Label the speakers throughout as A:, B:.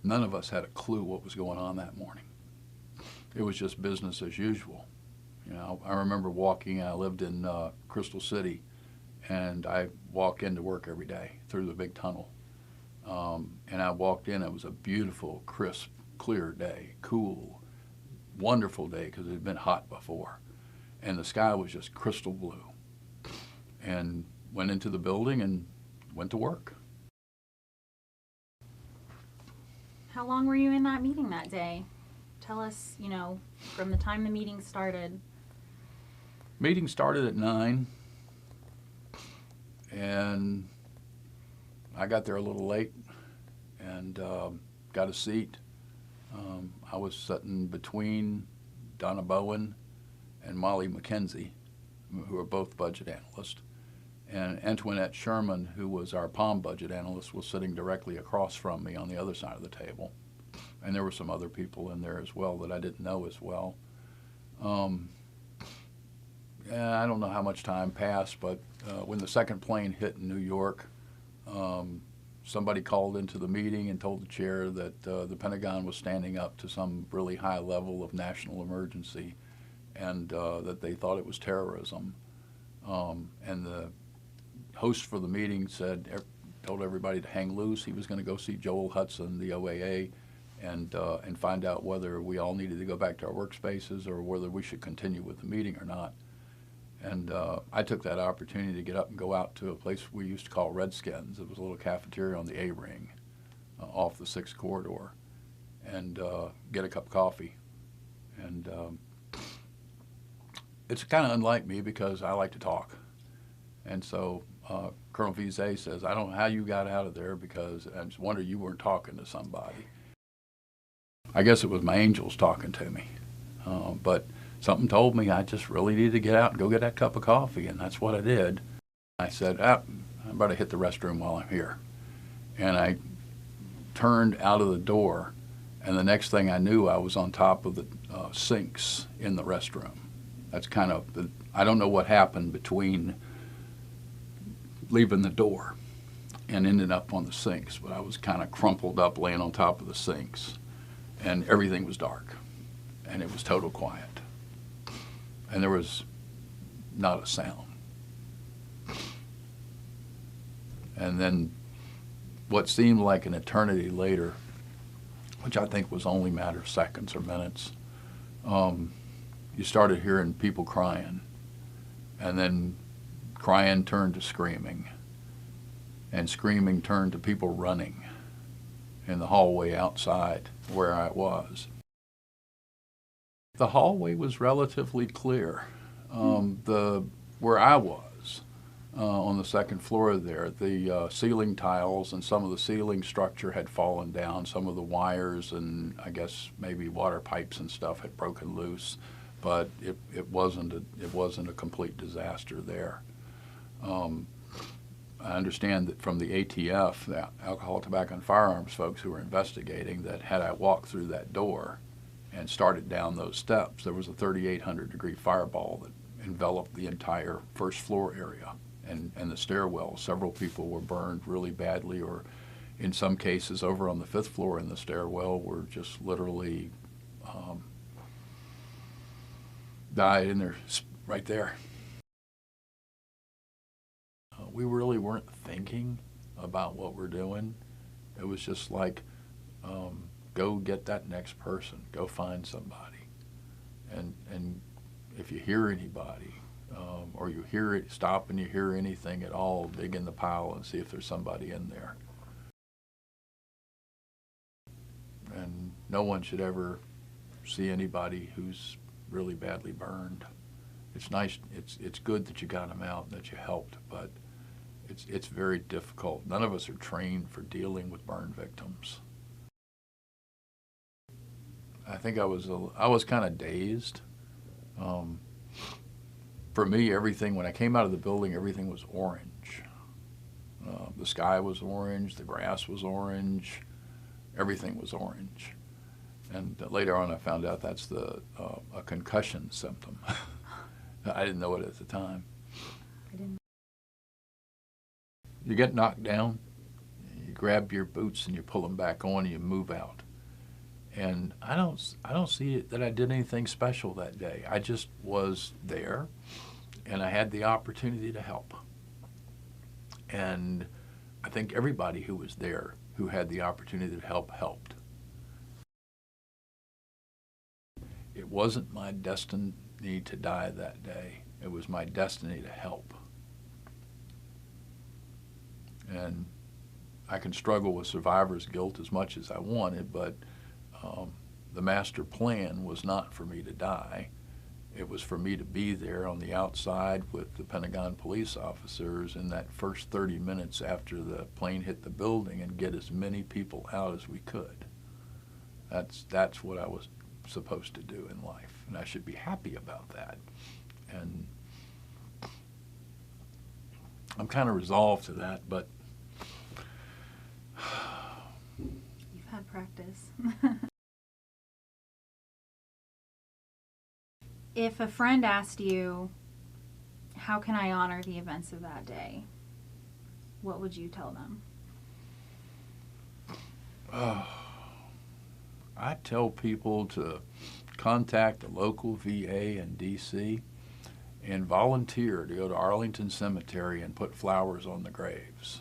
A: None of us had a clue what was going on that morning. It was just business as usual. You know, I remember walking, I lived in Crystal City, and I walk into work every day through the big tunnel. And I walked in, it was a beautiful, crisp, clear day, cool, wonderful day because it had been hot before. And the sky was just crystal blue. And went into the building and went to work.
B: How long were you in that meeting that day? Tell us, you know, from the time the meeting started.
A: Meeting started at 9, and I got there a little late and got a seat. I was sitting between Donna Bowen and Molly McKenzie, who are both budget analysts. And Antoinette Sherman, who was our POM budget analyst, was sitting directly across from me on the other side of the table. And there were some other people in there as well that I didn't know as well. And I don't know how much time passed, but when the second plane hit in New York, somebody called into the meeting and told the chair that the Pentagon was standing up to some really high level of national emergency, and that they thought it was terrorism. And the host for the meeting told everybody to hang loose. He was going to go see Joel Hudson, the OAA, and find out whether we all needed to go back to our workspaces or whether we should continue with the meeting or not. And I took that opportunity to get up and go out to a place we used to call Redskins. It was a little cafeteria on the A-ring off the 6th corridor, and get a cup of coffee. And it's kind of unlike me because I like to talk. And so Colonel Vizet says, I don't know how you got out of there because I just wonder you weren't talking to somebody. I guess it was my angels talking to me. But something told me I just really needed to get out and go get that cup of coffee, and that's what I did. I said, I better hit the restroom while I'm here. And I turned out of the door, and the next thing I knew, I was on top of the sinks in the restroom. That's kind of I don't know what happened between leaving the door and ending up on the sinks, but I was kind of crumpled up laying on top of the sinks, and everything was dark, and it was total quiet. And there was not a sound. And then what seemed like an eternity later, which I think was only a matter of seconds or minutes, you started hearing people crying, and then crying turned to screaming, and screaming turned to people running in the hallway outside where I was. The hallway was relatively clear. Where I was, on the 2nd floor there, the ceiling tiles and some of the ceiling structure had fallen down. Some of the wires and I guess maybe water pipes and stuff had broken loose, but it wasn't a complete disaster there. I understand that from the ATF, the Alcohol, Tobacco, and Firearms folks who were investigating, that had I walked through that door and started down those steps, there was a 3,800-degree fireball that enveloped the entire 1st floor area and the stairwell. Several people were burned really badly, or in some cases over on the 5th floor in the stairwell were just literally died in there, right there. We really weren't thinking about what we're doing. It was just like, go get that next person, go find somebody. And if you hear anybody, or you hear it, stop and you hear anything at all, dig in the pile and see if there's somebody in there. And no one should ever see anybody who's really badly burned. It's nice, it's good that you got them out and that you helped, but it's very difficult. None of us are trained for dealing with burn victims. I think I was kind of dazed. For me, everything, when I came out of the building, everything was orange. The sky was orange, the grass was orange, everything was orange. And later on I found out that's a concussion symptom. I didn't know it at the time.
B: I didn't.
A: You get knocked down, you grab your boots and you pull them back on and you move out. And I don't see it that I did anything special that day. I just was there, and I had the opportunity to help. And I think everybody who was there who had the opportunity to help helped. It wasn't my destiny to die that day. It was my destiny to help. And I can struggle with survivor's guilt as much as I wanted, but the master plan was not for me to die. It was for me to be there on the outside with the Pentagon police officers in that first 30 minutes after the plane hit the building and get as many people out as we could. That's what I was supposed to do in life, and I should be happy about that. And I'm kind of resolved to that, but
B: You've had practice. If a friend asked you, how can I honor the events of that day? What would you tell them?
A: I tell people to contact the local VA in D.C. and volunteer to go to Arlington Cemetery and put flowers on the graves.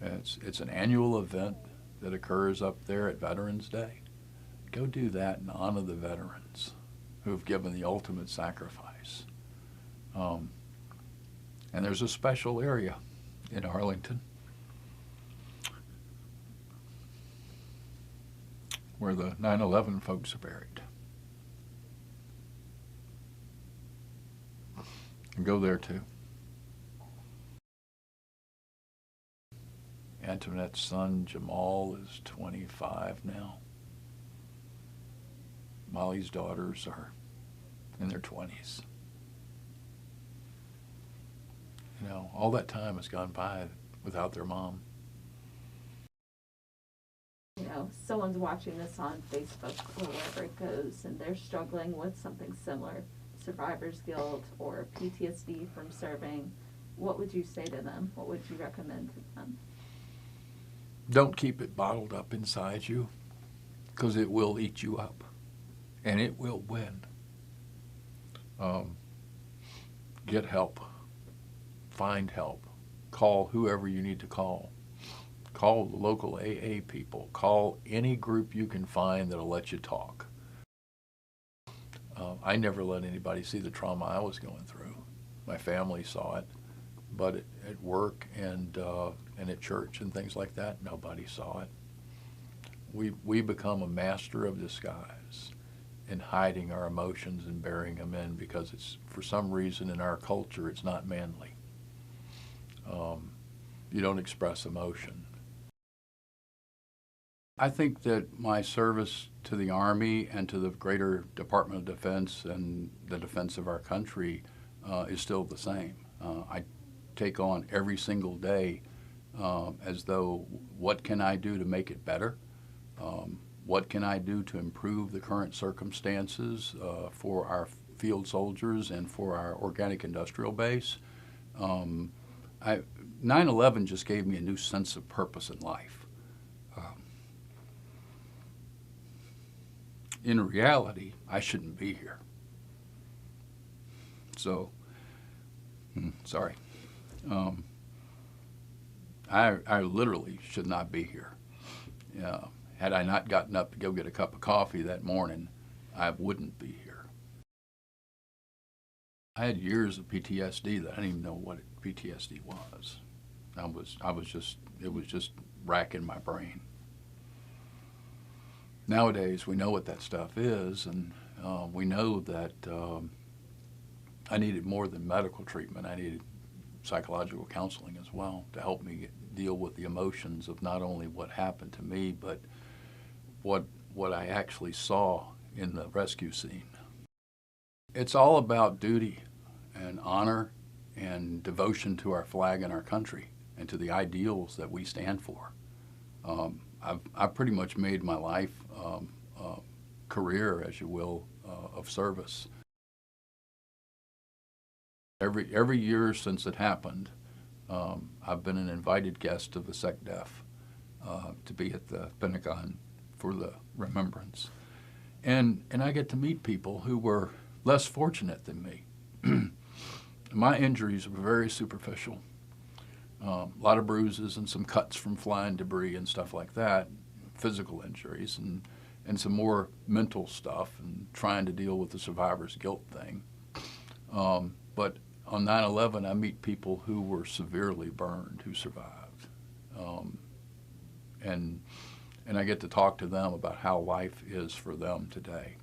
A: It's an annual event that occurs up there at Veterans Day. Go do that and honor the veterans who have given the ultimate sacrifice. And there's a special area in Arlington where the 9/11 folks are buried. And go there too. Antoinette's son Jamal is 25 now. Molly's daughters are in their 20s. You know, all that time has gone by without their mom.
C: You know, someone's watching this on Facebook or wherever it goes, and they're struggling with something similar, survivor's guilt or PTSD from serving. What would you say to them? What would you recommend to them?
A: Don't keep it bottled up inside you, because it will eat you up, and it will win. Get help. Find help. Call whoever you need to call. Call the local AA people. Call any group you can find that'll let you talk. I never let anybody see the trauma I was going through. My family saw it, but at work and at church and things like that, nobody saw it. We become a master of disguise in hiding our emotions and burying them in, because it's, for some reason in our culture, it's not manly. You don't express emotion. I think that my service to the Army and to the greater Department of Defense and the defense of our country is still the same. I take on every single day as though, what can I do to make it better? What can I do to improve the current circumstances for our field soldiers and for our organic industrial base? 9/11 just gave me a new sense of purpose in life. In reality, I shouldn't be here. So, sorry. I literally should not be here. Had I not gotten up to go get a cup of coffee that morning, I wouldn't be here. I had years of PTSD that I didn't even know what PTSD was. It was just racking my brain. Nowadays, we know what that stuff is, and we know that I needed more than medical treatment. I needed psychological counseling as well to help me deal with the emotions of not only what happened to me, but what I actually saw in the rescue scene. It's all about duty and honor and devotion to our flag and our country and to the ideals that we stand for. I've pretty much made my life career, as you will, of service. Every year since it happened, I've been an invited guest of the SecDef to be at the Pentagon for the remembrance. And I get to meet people who were less fortunate than me. My injuries were very superficial. A lot of bruises and some cuts from flying debris and stuff like that, physical injuries, and some more mental stuff and trying to deal with the survivor's guilt thing. But on 9/11, I meet people who were severely burned who survived. And I get to talk to them about how life is for them today.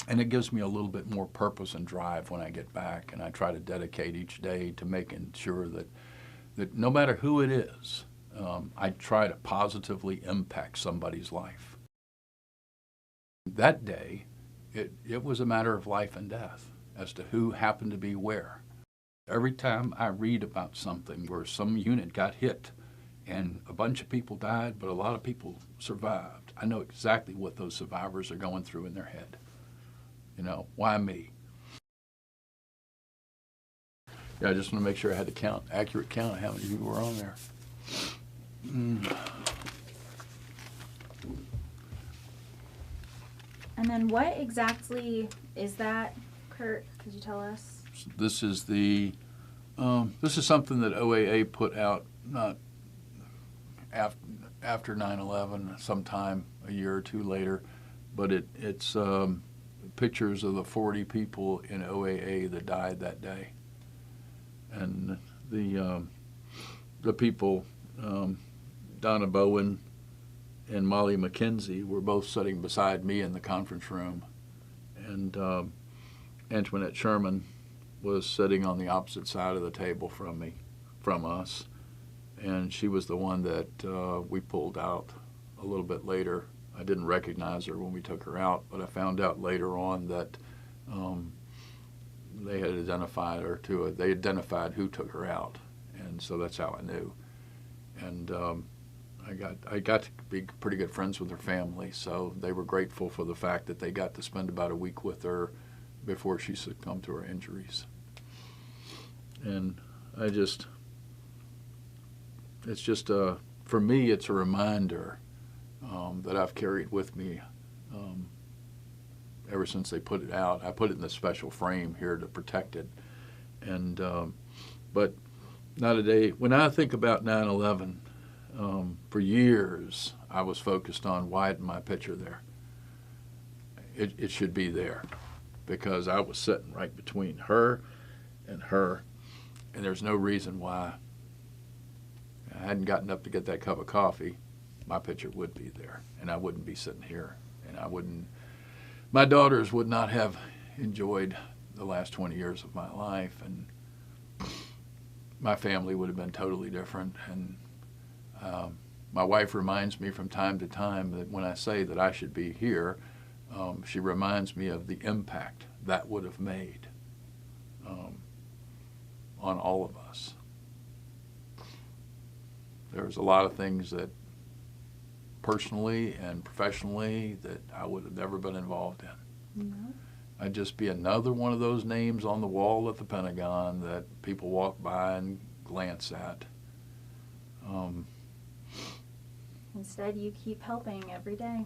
A: And it gives me a little bit more purpose and drive when I get back, and I try to dedicate each day to making sure that no matter who it is, I try to positively impact somebody's life. That day, it was a matter of life and death as to who happened to be where. Every time I read about something where some unit got hit and a bunch of people died, but a lot of people survived, I know exactly what those survivors are going through in their head. You know, why me? Yeah, I just want to make sure I had the accurate count of how many people were on there.
B: And then what exactly is that, Kirk? Could you tell us?
A: This is something that OAA put out not after 9/11, sometime a year or two later, but it's pictures of the 40 people in OAA that died that day, and the people, Donna Bowen and Molly McKenzie, were both sitting beside me in the conference room, and Antoinette Sherman was sitting on the opposite side of the table from us, and she was the one that we pulled out a little bit later. I didn't recognize her when we took her out, but I found out later on that they had identified her too. They identified who took her out, and so that's how I knew. And I got to be pretty good friends with her family, so they were grateful for the fact that they got to spend about a week with her before she succumbed to her injuries. And for me, it's a reminder that I've carried with me ever since they put it out. I put it in a special frame here to protect it. And but not a day. When I think about 9/11, for years I was focused on why isn't my picture there. It should be there, because I was sitting right between her, and there's no reason why. I hadn't gotten up to get that cup of coffee, my picture would be there, and I wouldn't be sitting here, and my daughters would not have enjoyed the last 20 years of my life, and my family would have been totally different. And my wife reminds me from time to time that when I say that I should be here, she reminds me of the impact that would have made on all of us. There's a lot of things that personally and professionally that I would have never been involved in.
B: No.
A: I'd just be another one of those names on the wall at the Pentagon that people walk by and glance at.
B: Instead, you keep helping every day.